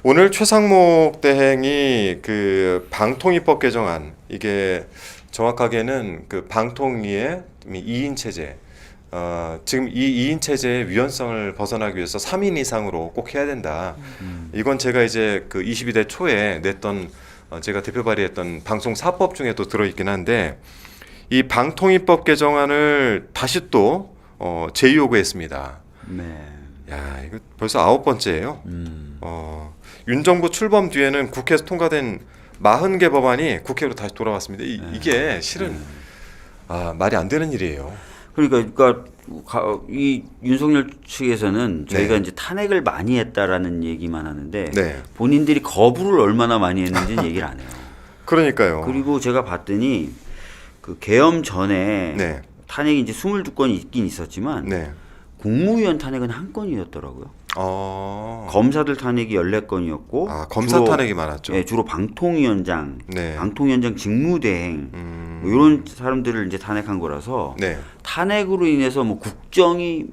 오늘 최상목 대행이 그 방통위법 개정안, 이게 정확하게는 그 방통위의 2인 체제, 지금 이 2인 체제의 위헌성을 벗어나기 위해서 3인 이상으로 꼭 해야 된다. 이건 제가 이제 그 22대 초에 냈던 제가 대표 발의했던 방송사법 중에도 들어있긴 한데, 이 방통위법 개정안을 다시 또 재요구했습니다. 네. 야, 이거 벌써 9번째예요. 윤 정부 출범 뒤에는 국회에서 통과된 40개 법안이 국회로 다시 돌아왔습니다. 이게 실은 말이 안 되는 일이에요. 그러니까 이 윤석열 측에서는 저희가 네. 이제 탄핵을 많이 했다라는 얘기만 하는데 네. 본인들이 거부를 얼마나 많이 했는지는 얘기를 안 해요. 그러니까요. 그리고 제가 봤더니 그 계엄 전에 네. 탄핵이 이제 22건이 있긴 있었지만 네. 국무위원 탄핵은 한 건이었더라고요. 검사들 탄핵이 14건이었고 검사 탄핵이 많았죠. 네, 주로 방통위원장, 네. 방통위원장 직무대행 뭐 이런 사람들을 이제 탄핵한 거라서 네. 탄핵으로 인해서 뭐 국정이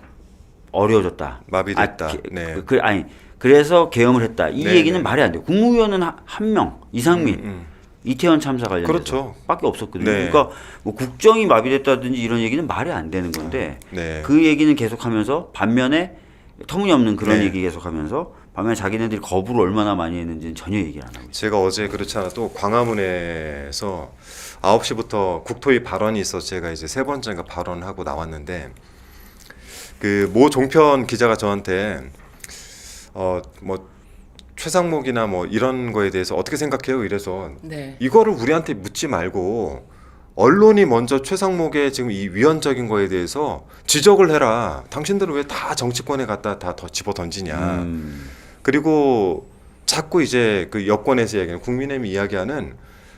어려워졌다. 마비됐다. 네. 그래서 계엄을 했다. 이 네, 얘기는 네. 말이 안 돼요. 국무위원은 한 명, 이상민, 이태원 참사 관련해서 그렇죠. 밖에 없었거든요. 네. 그러니까 뭐 국정이 마비됐다든지 이런 얘기는 말이 안 되는 건데 네. 그 얘기는 계속하면서 반면에 터무니없는 그런 네. 얘기 계속하면서 반면에 자기네들이 거부를 얼마나 많이 했는지는 전혀 얘기를 안 하고 있어요. 제가 어제 그렇지 않아도 광화문에서 9시부터 국토위 발언이 있어서 제가 이제 3번째인가 발언하고 나왔는데, 그 모 종편 기자가 저한테 뭐 최상목이나 뭐 이런 거에 대해서 어떻게 생각해요? 이래서 네. 이거를 우리한테 묻지 말고 언론이 먼저 최상목의 지금 이 위헌적인 거에 대해서 지적을 해라. 당신들은 왜 다 정치권에 갖다 다 더 집어 던지냐. 그리고 자꾸 이제 그 여권에서 얘기하는, 국민의힘이 이야기하는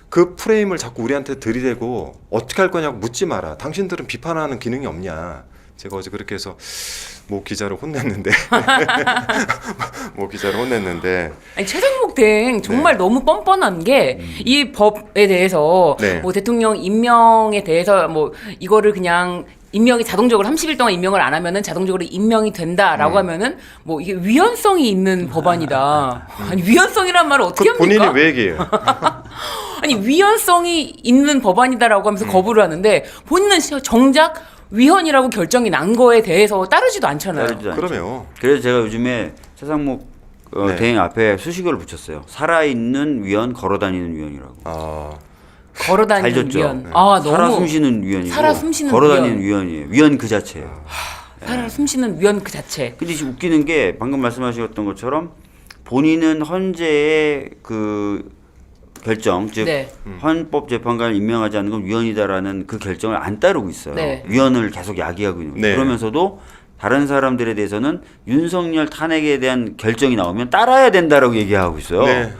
그 프레임을 자꾸 우리한테 들이대고 어떻게 할 거냐고 묻지 마라. 당신들은 비판하는 기능이 없냐. 제가 어제 그렇게 해서 모 기자를 혼냈는데 아니, 최상목 대행 정말 네. 너무 뻔뻔한 게 이 법에 대해서 네. 뭐 대통령 임명에 대해서 뭐 이거를 그냥 임명이 자동적으로 30일 동안 임명을 안 하면은 자동적으로 임명이 된다라고 하면은 뭐 이게 위헌성이 있는 법안이다. 아니, 위헌성이란 말을 어떻게 그 본인이 합니까? 왜 얘기해요? 아니, 위헌성이 있는 법안이다라고 하면서 거부를 하는데 본인은 정작 위헌이라고 결정이 난 거에 대해서 따르지도 않잖아요. 따르지도 않죠. 그러면 그래서 제가 요즘에 최상목 네. 대행 앞에 수식어를 붙였어요. 살아있는 위원, 걸어다니는 위원이라고. 걸어다니는 잘 졌죠. 위헌. 네. 너무 살아 숨쉬는 위원이고 살아 숨쉬는 걸어다니는 위원. 위원이에요. 위원 그 자체예요. 살아 숨쉬는 위헌 그 자체. 근데 지금 웃기는 게 방금 말씀하셨던 것처럼 본인은 헌재의 그 결정, 즉 네. 헌법재판관을 임명하지 않는 건 위헌이다라는 그 결정을 안 따르고 있어요. 네. 위헌을 계속 야기하고 있는 거예요. 네. 그러면서도 다른 사람들에 대해서는 윤석열 탄핵에 대한 결정이 나오면 따라야 된다라고 얘기하고 있어요. 네.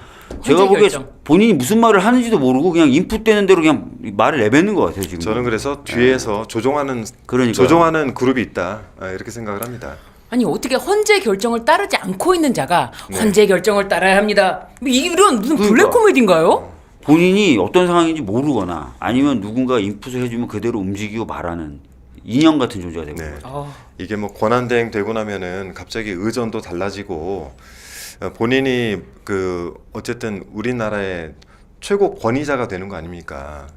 제가 헌재 보기에 결정. 본인이 무슨 말을 하는지도 모르고 그냥 인풋되는 대로 그냥 말을 내뱉는 것 같아요 지금. 저는 그래서 뒤에서 조종하는 그룹이 있다, 이렇게 생각을 합니다. 아니, 어떻게 헌재 결정을 따르지 않고 있는 자가 네. 헌재 결정을 따라야 합니다. 뭐 이런 무슨 그러니까. 블랙 코미디인가요? 본인이 어떤 상황인지 모르거나 아니면 누군가 인풋을 해주면 그대로 움직이고 말하는 인형 같은 존재가 되고. 네. 아, 이게 뭐 권한대행 되고 나면은 갑자기 의전도 달라지고, 본인이 그 어쨌든 우리나라의 최고 권위자가 되는 거 아닙니까?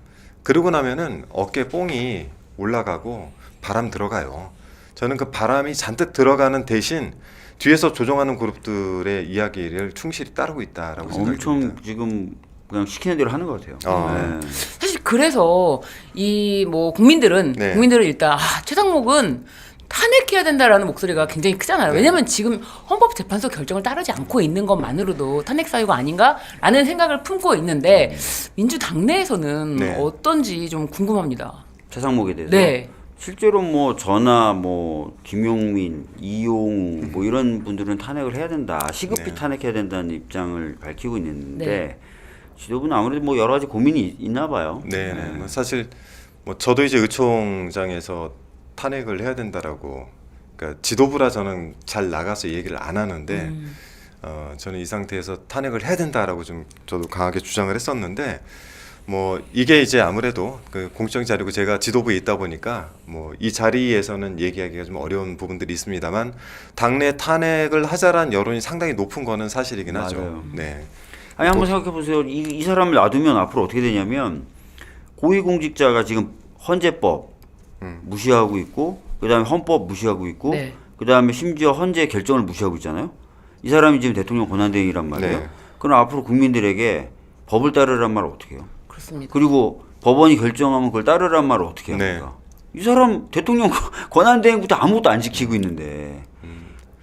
그러고 나면은 어깨 뽕이 올라가고 바람 들어가요. 저는 그 바람이 잔뜩 들어가는 대신 뒤에서 조종하는 그룹들의 이야기를 충실히 따르고 있다라고 생각합니다. 엄청 지금 그냥 시키는 대로 하는 것 같아요. 네. 사실 그래서 이 뭐 국민들은 네. 일단 최상목은 탄핵해야 된다라는 목소리가 굉장히 크잖아요. 네. 왜냐하면 지금 헌법재판소 결정을 따르지 않고 있는 것만으로도 탄핵 사유가 아닌가라는 생각을 품고 있는데 민주당 내에서는 네. 어떤지 좀 궁금합니다. 최상목에 대해서. 네. 실제로 뭐 저나 뭐 김용민, 이용우 뭐 이런 분들은 탄핵을 해야 된다, 시급히 네. 탄핵해야 된다는 입장을 밝히고 있는데 네. 지도부는 아무래도 뭐 여러 가지 고민이 있나 봐요. 네, 뭐 사실 뭐 저도 이제 의총장에서 탄핵을 해야 된다라고, 그러니까 지도부라 저는 잘 나가서 얘기를 안 하는데 저는 이 상태에서 탄핵을 해야 된다라고 좀 저도 강하게 주장을 했었는데, 뭐 이게 이제 아무래도 그 공적 자료고 제가 지도부에 있다 보니까 뭐 이 자리에서는 얘기하기가 좀 어려운 부분들이 있습니다만 당내 탄핵을 하자란 여론이 상당히 높은 거는 사실이긴 하죠. 맞아요. 네. 아니 한번 생각해 보세요. 이 사람을 놔두면 앞으로 어떻게 되냐면 고위공직자가 지금 헌재법 무시하고 있고 그다음에 헌법 무시하고 있고 네. 그다음에 심지어 헌재 결정을 무시하고 있잖아요. 이 사람이 지금 대통령 권한대행이란 말이에요. 네. 그럼 앞으로 국민들에게 법을 따르란 말을 어떻게 해요? 그렇습니다. 그리고 법원이 결정하면 그걸 따르란 말을 어떻게 합니까? 이 사람 대통령 권한대행부터 아무것도 안 지키고 있는데.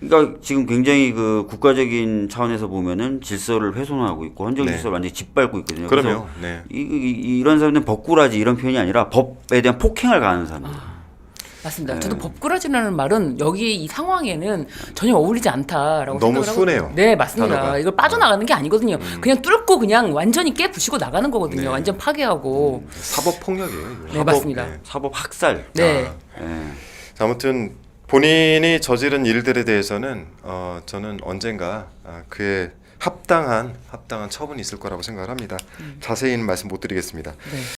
그러니까 지금 굉장히 그 국가적인 차원에서 보면은 질서를 훼손하고 있고 헌정 질서를 완전히 짓밟고 있거든요. 그럼요. 그래서 네. 이런 사람들은 법꾸라지 이런 표현이 아니라 법에 대한 폭행을 가하는 사람들. 맞습니다. 네. 저도 법꾸라지라는 말은 여기 이 상황에는 전혀 어울리지 않다라고 너무 생각을 순해요, 하거든요. 네, 맞습니다. 단어가. 이걸 빠져나가는 게 아니거든요. 그냥 뚫고 그냥 완전히 깨부시고 나가는 거거든요. 네. 완전 파괴하고. 사법 폭력이에요. 이거. 네, 맞습니다. 사법 학살. 네. 예. 자, 아무튼 본인이 저지른 일들에 대해서는 저는 언젠가 그의 합당한 처분이 있을 거라고 생각을 합니다. 자세히는 말씀 못 드리겠습니다. 네.